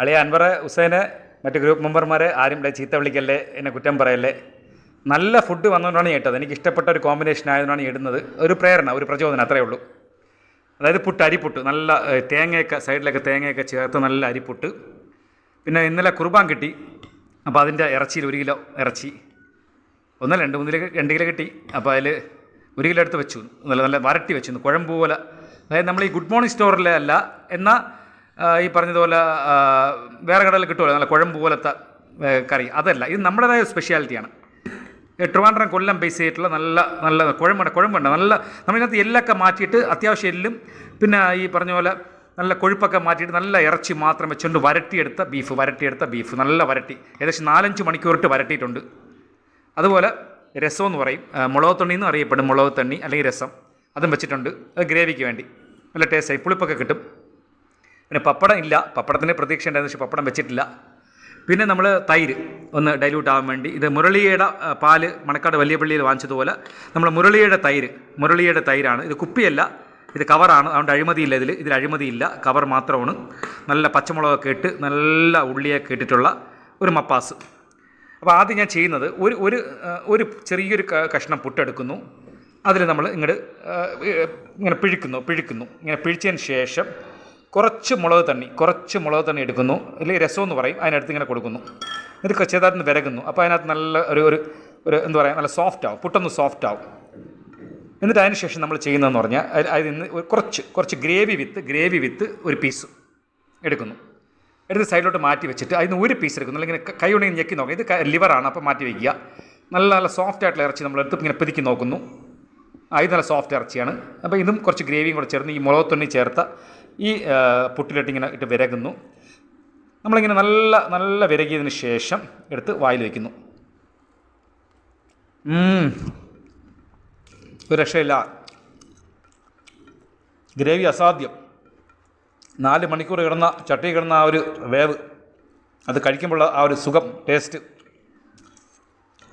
അളിയ അൻവറെ ഹുസൈന് മറ്റ് ഗ്രൂപ്പ് മെമ്പർമാരെ ആരും ഇവിടെ ചീത്ത വിളിക്കല്ലേ, എന്നെ കുറ്റം പറയല്ലേ. നല്ല ഫുഡ് വന്നുകൊണ്ടാണ് ഞാൻ ഇട്ടത്. എനിക്ക് ഇഷ്ടപ്പെട്ട ഒരു കോമ്പിനേഷൻ ആയതുകൊണ്ടാണ് ഇടുന്നത്. ഒരു പ്രേരണ, ഒരു പ്രചോദനം, അത്രയേ ഉള്ളൂ. അതായത് പുട്ട്, അരിപ്പുട്ട്, നല്ല തേങ്ങയൊക്കെ സൈഡിലൊക്കെ തേങ്ങയൊക്കെ ചേർത്ത് നല്ല അരിപ്പുട്ട്. പിന്നെ ഇന്നലെ കുർബാൻ കിട്ടി, അപ്പോൾ അതിൻ്റെ ഇറച്ചിയിൽ 1 കിലോ ഇറച്ചി, ഒന്നല്ല 2 കിലോ കിട്ടി. അപ്പോൾ അതിൽ 1 കിലോ എടുത്ത് വെച്ചു, നല്ല നല്ല വരട്ടി വെച്ചു, കുഴമ്പ് പോലെ. അതായത് നമ്മൾ ഈ ഗുഡ് മോർണിംഗ് സ്റ്റോറിലെ അല്ല, എന്നാൽ ഈ പറഞ്ഞതുപോലെ വേറെ കടയിൽ കിട്ടുമല്ലോ നല്ല കുഴമ്പ് പോലത്തെ കറി, അതല്ല. ഇത് നമ്മുടേതായ സ്പെഷ്യാലിറ്റിയാണ്. ട്രിവാൻഡ്രം കൊല്ലം ബേസ് ചെയ്തിട്ടുള്ള നല്ല നല്ല കുഴമ്പുണ്ട്. നല്ല നമ്മളിതിനകത്ത് എല്ലൊക്കെ മാറ്റിയിട്ട് അത്യാവശ്യം എല്ലും പിന്നെ ഈ പറഞ്ഞ പോലെ നല്ല കൊഴുപ്പൊക്കെ മാറ്റിയിട്ട് നല്ല ഇറച്ചി മാത്രം വെച്ചുകൊണ്ട് വരട്ടിയെടുത്ത ബീഫ് നല്ല വരട്ടി, ഏകദേശം 4-5 മണിക്കൂറിട്ട് വരട്ടിയിട്ടുണ്ട്. അതുപോലെ രസം എന്ന് പറയും, മുളക് തണ്ണി എന്ന് അറിയപ്പെടും, മുളക് തണ്ണി അല്ലെങ്കിൽ രസം, അതും വെച്ചിട്ടുണ്ട്. അത് ഗ്രേവിക്ക് വേണ്ടി നല്ല ടേസ്റ്റായി, പുളിപ്പൊക്കെ കിട്ടും. പിന്നെ പപ്പടം ഇല്ല, പപ്പടത്തിൻ്റെ പ്രതീക്ഷ ഉണ്ടായിരുന്നു, പക്ഷേ പപ്പടം വെച്ചിട്ടില്ല. പിന്നെ നമ്മൾ തൈര് ഒന്ന് ഡൈല്യൂട്ട് ആവാൻ വേണ്ടി, ഇത് മുരളിയുടെ പാല് മണക്കാട് വലിയ പള്ളിയിൽ വാങ്ങിച്ചതുപോലെ നമ്മൾ മുരളിയുടെ തൈരാണ്. ഇത് കുപ്പിയല്ല, ഇത് കവറാണ്, അതുകൊണ്ട് അഴിമതിയില്ല. ഇതിൽ അഴിമതിയില്ല, കവർ മാത്രമാണ്. നല്ല പച്ചമുളകൊക്കെ ഇട്ട് നല്ല ഉള്ളിയൊക്കെ ഇട്ടിട്ടുള്ള ഒരു മപ്പാസ്. അപ്പോൾ ആദ്യം ഞാൻ ചെയ്യുന്നത് ഒരു ചെറിയൊരു കഷ്ണം പുട്ടെടുക്കുന്നു. അതിൽ നമ്മൾ ഇങ്ങനെ പിഴിക്കുന്നു. ഇങ്ങനെ പിഴിച്ചതിന് ശേഷം കുറച്ച് മുളക് തണ്ണി എടുക്കുന്നു, അല്ലെങ്കിൽ രസം എന്ന് പറയും, അതിനടുത്ത് ഇങ്ങനെ കൊടുക്കുന്നു. ഇത് ചെറുതായിട്ട് വിരകുന്നു. അപ്പോൾ അതിനകത്ത് നല്ല ഒരു എന്താ പറയുക, നല്ല സോഫ്റ്റ് ആവും, പുട്ടൊന്ന് സോഫ്റ്റ് ആവും. എന്നിട്ട് അതിന് ശേഷം നമ്മൾ ചെയ്യുന്നതെന്ന് പറഞ്ഞാൽ അതിൽ നിന്ന് കുറച്ച് ഗ്രേവി വിത്ത് ഒരു പീസ് എടുക്കുന്നു. എടുത്ത് സൈഡിലോട്ട് മാറ്റി വെച്ചിട്ട് അതിന് ഒരു പീസ് എടുക്കുന്നു. അല്ലെങ്കിൽ കൈ കൊണ്ട് ഞെക്കി നോക്കാം. ഇത് ലിവറാണ്, അപ്പോൾ മാറ്റി വയ്ക്കുക. നല്ല സോഫ്റ്റ് ആയിട്ടുള്ള ഇറച്ചി നമ്മളെടുത്ത് ഇങ്ങനെ പിതുക്കി നോക്കുന്നു. ഇത് നല്ല സോഫ്റ്റ് ഇറച്ചിയാണ്. അപ്പോൾ ഇതും കുറച്ച് ഗ്രേവിയും കൂടെ ചേർന്ന് ഈ മുളക് തണ്ണി ചേർത്ത ഈ പുട്ടിലിട്ട് ഇങ്ങനെ ഇട്ട് വിരകുന്നു. നമ്മളിങ്ങനെ നല്ല വിരകിയതിന് ശേഷം എടുത്ത് വായിൽ വയ്ക്കുന്നു. ഒരു രക്ഷയില്ല, ഗ്രേവി അസാധ്യം. 4 മണിക്കൂർ ചട്ടി കിടന്ന ആ ഒരു വേവ്, അത് കഴിക്കുമ്പോൾ ആ ഒരു സുഖം, ടേസ്റ്റ്.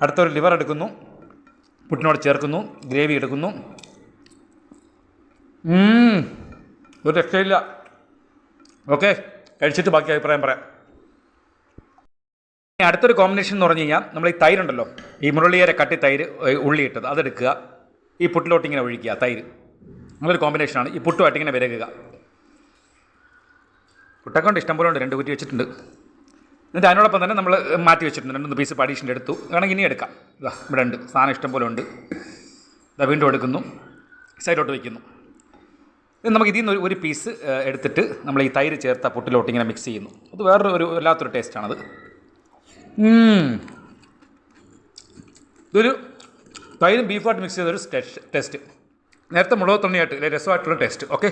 അടുത്തൊരു ലിവർ എടുക്കുന്നു, പുട്ടിനോട് ചേർക്കുന്നു, ഗ്രേവി എടുക്കുന്നു. ഒരു രക്ഷയില്ല. ഓക്കെ, കഴിച്ചിട്ട് ബാക്കി അഭിപ്രായം പറയാം. അടുത്തൊരു കോമ്പിനേഷൻ എന്ന് പറഞ്ഞു കഴിഞ്ഞാൽ, നമ്മൾ ഈ തൈരുണ്ടല്ലോ, ഈ മുരളിയേരെ കട്ടി തൈര് ഉള്ളിയിട്ടത് അതെടുക്കുക, ഈ പുട്ടിലോട്ട് ഇങ്ങനെ ഒഴിക്കുക. തൈര് നല്ലൊരു കോമ്പിനേഷനാണ്. ഈ പുട്ടുമായിട്ട് ഇങ്ങനെ വിരകുക. പുട്ടൊക്കെ ഉണ്ട്, ഇഷ്ടംപോലെ ഉണ്ട്, 2 കുറ്റി വെച്ചിട്ടുണ്ട്. എന്നിട്ട് അതിനോടൊപ്പം തന്നെ നമ്മൾ മാറ്റി വെച്ചിട്ടുണ്ട് 2 പീസ് അഡീഷണൽ എടുത്തു. വേണമെങ്കിൽ ഇനി എടുക്കാം. ഇവിടെ ഉണ്ട് സാധനം, ഇഷ്ടംപോലെ ഉണ്ട്. വീണ്ടും എടുക്കുന്നു, സൈഡോട്ട് വയ്ക്കുന്നു. നമുക്ക് ഇതിൽ നിന്ന് ഒരു പീസ് എടുത്തിട്ട് നമ്മൾ ഈ തൈര് ചേർത്ത പുട്ടിലോട്ട് ഇങ്ങനെ മിക്സ് ചെയ്യുന്നു. അത് വേറൊരു വല്ലാത്തൊരു ടേസ്റ്റാണത്. ഇതൊരു തൈരും ബീഫായിട്ട് മിക്സ് ചെയ്തൊരു ടേസ്റ്റ്. നേരത്തെ മുളക് തണ്ണിയായിട്ട് രസമായിട്ടുള്ള ടേസ്റ്റ്. ഓക്കെ.